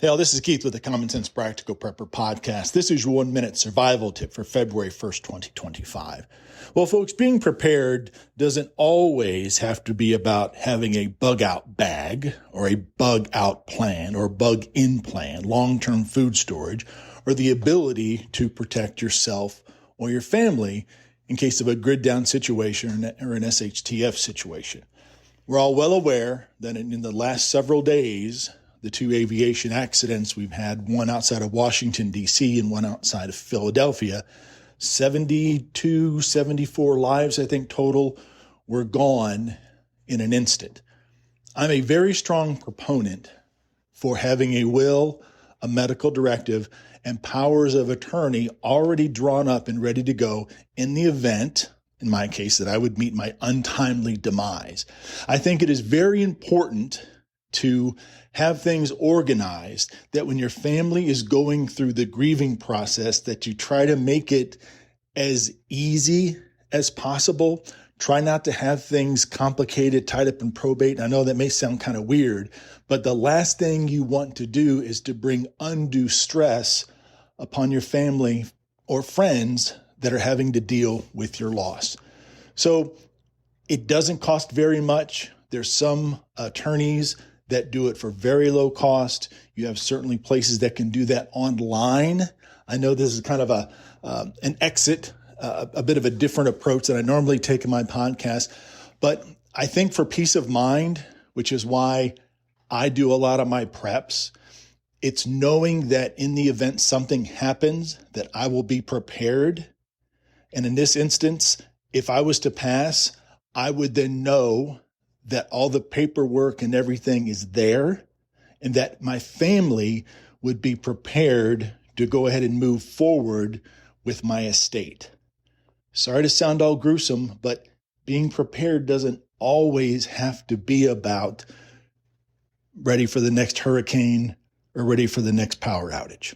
Hey, all, this is Keith with the Common Sense Practical Prepper podcast. This is your 1-minute survival tip for February 1st, 2025. Well, folks, being prepared doesn't always have to be about having a bug out bag or a bug out plan or bug in plan, long-term food storage, or the ability to protect yourself or your family in case of a grid down situation or an SHTF situation. We're all well aware that in the last several days, the two aviation accidents we've had, one outside of Washington, D.C. and one outside of Philadelphia, 72, 74 lives, I think, total were gone in an instant. I'm a very strong proponent for having a will, a medical directive, and powers of attorney already drawn up and ready to go in the event, in my case, that I would meet my untimely demise. I think it is very important to have things organized that when your family is going through the grieving process, that you try to make it as easy as possible. Try not to have things complicated, tied up in probate. I know that may sound kind of weird, but the last thing you want to do is to bring undue stress upon your family or friends that are having to deal with your loss. So it doesn't cost very much. There's some attorneys that do it for very low cost. You have certainly places that can do that online. I know this is kind of an exit, a bit of a different approach than I normally take in my podcast. But I think for peace of mind, which is why I do a lot of my preps, it's knowing that in the event something happens, that I will be prepared. And in this instance, if I was to pass, I would then know that all the paperwork and everything is there, and that my family would be prepared to go ahead and move forward with my estate. Sorry to sound all gruesome, but being prepared doesn't always have to be about ready for the next hurricane or ready for the next power outage.